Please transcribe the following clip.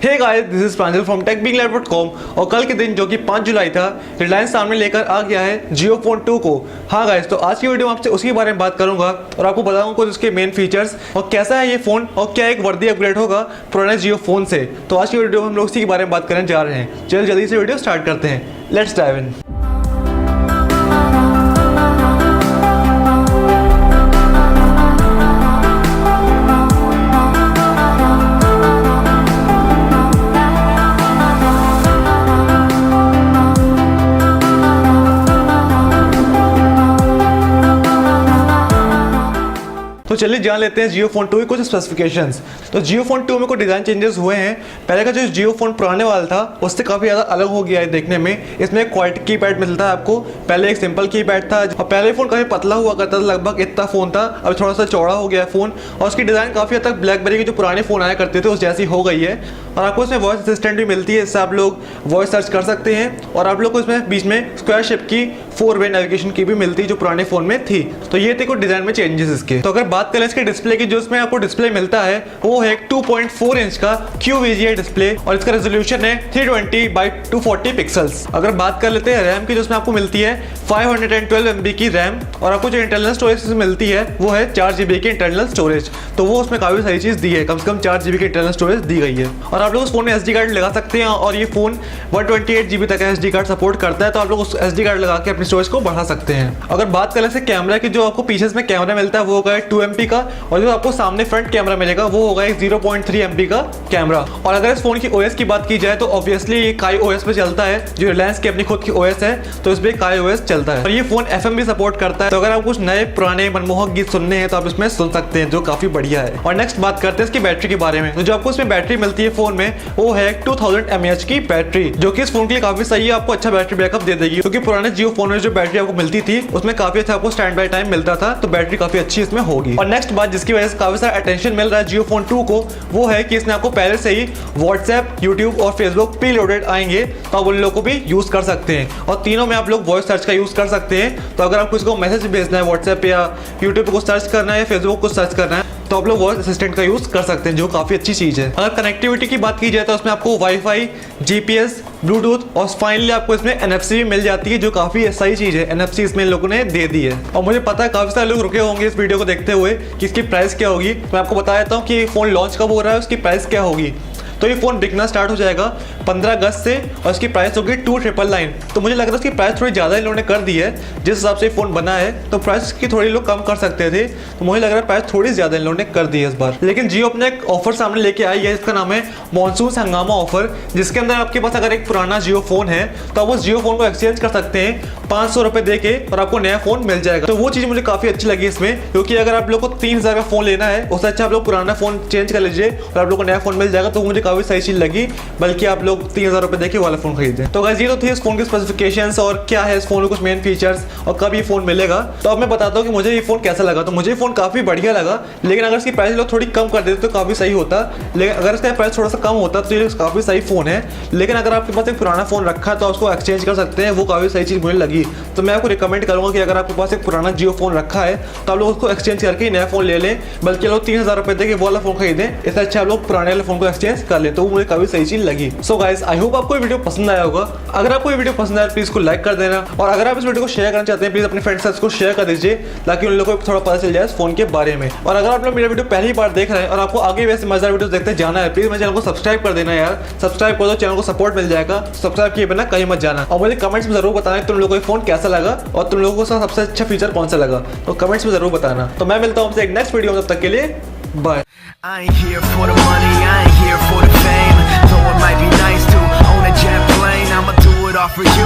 Hey guys, this is Pranjal from techbeinglive.com। और कल के दिन जो कि 5 जुलाई था, रिलायंस सामने लेकर आ गया है जियो फोन 2 को। हाँ गाइस, तो आज की वीडियो में आपसे उसी के बारे में बात करूंगा और आपको बताऊंगा कुछ उसके मेन फीचर्स और कैसा है ये फोन और क्या एक वर्दी अपग्रेड होगा पुराने जियो फोन से। तो आज की वीडियो में हम लोग उसी के बारे में बात करने जा रहे हैं। चलिए जल्दी से वीडियो स्टार्ट करते हैं। Let's dive in. तो चलिए जान लेते हैं जियो फोन 2 के कुछ स्पेसिफिकेशंस। तो जियो फोन 2 में कुछ डिज़ाइन चेंजेस हुए हैं। पहले का जो जियो फोन पुराने वाला था उससे काफ़ी ज़्यादा अलग हो गया है देखने में। इसमें क्वालिटी कीपैड मिलता है आपको। पहले एक सिंपल कीपैड था और पहले फ़ोन काफ़ी पतला हुआ करता था, लगभग इतना फ़ोन था। अब थोड़ा सा चौड़ा हो गया है फ़ोन और उसकी डिज़ाइन काफ़ी हद तक ब्लैकबेरी के जो पुराने फ़ोन आया करते थे उस जैसी हो गई है। और आपको इसमें वॉइस असिस्टेंट भी मिलती है, इससे आप लोग वॉइस सर्च कर सकते हैं। और आप लोग को इसमें बीच में स्क्वायर शेप की 4-वे नेविगेशन की भी मिलती है जो पुराने फ़ोन में थी। तो ये थे कुछ डिज़ाइन में चेंजेस इसके। तो अगर बात करें इसके डिस्प्ले की, जो इसमें आपको डिस्प्ले मिलता है वो है 2.4 इंच का QVGA डिस्प्ले और इसका रेजोल्यूशन है 320x240 पिक्सल्स। अगर बात कर लेते हैं रैम की, जो इसमें आपको मिलती है 512 MB की रैम और आपको जो इंटरनल स्टोरेज मिलती है वो है 4 GB की इंटरनल स्टोरेज। तो वो उसमें काफ़ी सारी चीज़ दी है, कम से कम 4 GB की इंटरनल स्टोरेज दी गई है। और आप लोग उस फोन में SD कार्ड लगा सकते हैं और ये फोन 128 GB तक SD कार्ड सपोर्ट करता है। तो आप लोग उस SD कार्ड लगा के अपनी स्टोरेज को बढ़ा सकते हैं। अगर बात करें से कैमरा की, जो आपको पीछे में कैमरा मिलता है वो होगा 2 MP का और जो आपको सामने फ्रंट कैमरा मिलेगा वो होगा एक 0.3 MP का कैमरा। और अगर इस फोन की OS की बात की जाए तो ऑब्वियसली ये काई OS पे चलता है, जो रिलायंस की अपनी खुद की OS है, तो इस पे काई OS चलता है। और ये फोन FM भी सपोर्ट करता है, तो अगर आप कुछ नए पुराने मनमोहक गीत सुनने हैं तो आप इसमें सुन सकते हैं, जो काफी बढ़िया है। और नेक्स्ट बात करते हैं इसकी बैटरी के बारे में। तो जो आपको इसमें बैटरी मिलती है फोन में वो है 2000 mAh की बैटरी, जो कि इस फोन के लिए काफी सही है, आपको अच्छा बैटरी बैकअप दे देगी। क्योंकि पुराने जियो फोन में जो बैटरी आपको मिलती थी उसमें काफी अच्छा आपको स्टैंड बाय टाइम मिलता था, तो बैटरी काफी अच्छी इसमें होगी। और नेक्स्ट बात जिसकी वजह से काफी सारा अटेंशन मिल रहा है जियो फोन 2 को, वो है कि इसने आपको पहले से ही व्हाट्सएप, यूट्यूब और फेसबुक प्रीलोडेड आएंगे, तो आप उन लोगों को भी यूज कर सकते हैं। और तीनों में आप लोग वॉइस सर्च का यूज कर सकते हैं। तो अगर आपको इसको मैसेज भेजना है व्हाट्सएप या यूट्यूब को सर्च करना है या फेसबुक को सर्च करना है तो आप लोग वॉइस असिस्टेंट का यूज कर सकते हैं, जो काफी अच्छी चीज है। अगर कनेक्टिविटी की बात की जाए तो उसमें आपको वाईफाई, GPS, ब्लूटूथ और फाइनली आपको इसमें NFC भी मिल जाती है, जो काफी सही चीज है। NFC इसमें इन लोगों ने दे दी है। और मुझे पता है काफी सारे लोग रुके होंगे इस वीडियो को देखते हुए कि इसकी प्राइस क्या होगी। मैं आपको बता देता हूँ कि फोन लॉन्च कब हो रहा है, उसकी प्राइस क्या होगी। तो ये फोन बिकना स्टार्ट हो जाएगा 15 अगस्त से और इसकी प्राइस होगी 2999। तो मुझे लग रहा है इसकी प्राइस थोड़ी ज़्यादा इन लोगों ने कर दी है, जिस हिसाब से फोन बना है तो प्राइस की थोड़ी लोग कम कर सकते थे। तो मुझे लग रहा है प्राइस थोड़ी ज़्यादा इन लोगों ने कर दी है इस बार। लेकिन जियो अपने एक ऑफर सामने लेके आई है, इसका नाम है मॉनसून हंगामा ऑफर, जिसके अंदर आपके पास अगर एक पुराना जियो फोन है तो आप उस जियो फोन को एक्सचेंज कर सकते हैं 500 रुपये दे के और आपको नया फोन मिल जाएगा। तो वो चीज़ मुझे काफ़ी अच्छी लगी इसमें, क्योंकि अगर आप लोग को 3000 का फोन लेना है उससे अच्छा आप लोग पुराना फोन चेंज कर लीजिए और आप लोग को नया फोन मिल जाएगा। तो मुझे काफ़ी सही चीज़ लगी, बल्कि आप लोग 3000 रुपये देके वाला फोन खरीदें। तो गाइस ये तो थी इस फोन की स्पेसिफिकेशंस और क्या है इस फोन में कुछ मेन फीचर्स और कब ये फोन मिलेगा। तो अब मैं बताता हूँ कि मुझे ये फोन कैसा लगा। तो मुझे ये फोन काफी बढ़िया लगा, लेकिन अगर इसकी प्राइस लोग थोड़ी कम कर देते तो काफी सही होता। लेकिन अगर इसका प्राइस थोड़ा सा कम होता तो ये काफी सही फोन है। लेकिन अगर आपके पास एक पुराना फोन रखा है तो उसको एक्सचेंज कर सकते हैं, वो काफी सही चीज मुझे लगी। तो मैं आपको रिकमेंड करूंगा कि अगर आपके पास एक पुराना जियो फोन रखा है तो आप लोग उसको एक्सचेंज करके नया फोन ले लें, बल्कि लोग 3000 रुपये देके वो वाला फोन खरीदें। इससे अच्छा आप लोग पुराने वाले फोन को एक्सचेंज कर ले। तो वो मुझे काफी सही चीज लगी। सो गाइस, आई होप आपको ये वीडियो पसंद आया होगा। अगर आपको ये वीडियो पसंद आया प्लीज को लाइक कर देना और अगर आप इस वीडियो को शेयर करना चाहते हैं प्लीज अपने फ्रेंड्स को शेयर कर दीजिए, ताकि उन लोगों को थोड़ा पता चल जाए इस फोन के बारे में। और अगर आप लोग मेरा वीडियो पहली बार देख रहे हैं और आपको आगे वैसे मजेदार वीडियो देखते जाना है, प्लीज मेरे चैनल को सब्सक्राइब कर देना यार। सब्सक्राइब कर दो, चैनल को सपोर्ट मिल जाएगा। सब्सक्राइब किए बिना कहीं मत जाना और मुझे कमेंट्स में जरूर बताना तुम लोगों को फोन कैसा लगा और तुम लोगों को सबसे अच्छा फीचर कौन सा लगा, तो कमेंट्स में जरूर बताना। तो मैं मिलता हूँ आपसे एक नेक्स्ट वीडियो में, तब तक के लिए bye. I ain't here for the money, I ain't here for the fame. Though it might be nice to own a jet plane, I'ma do it all for you.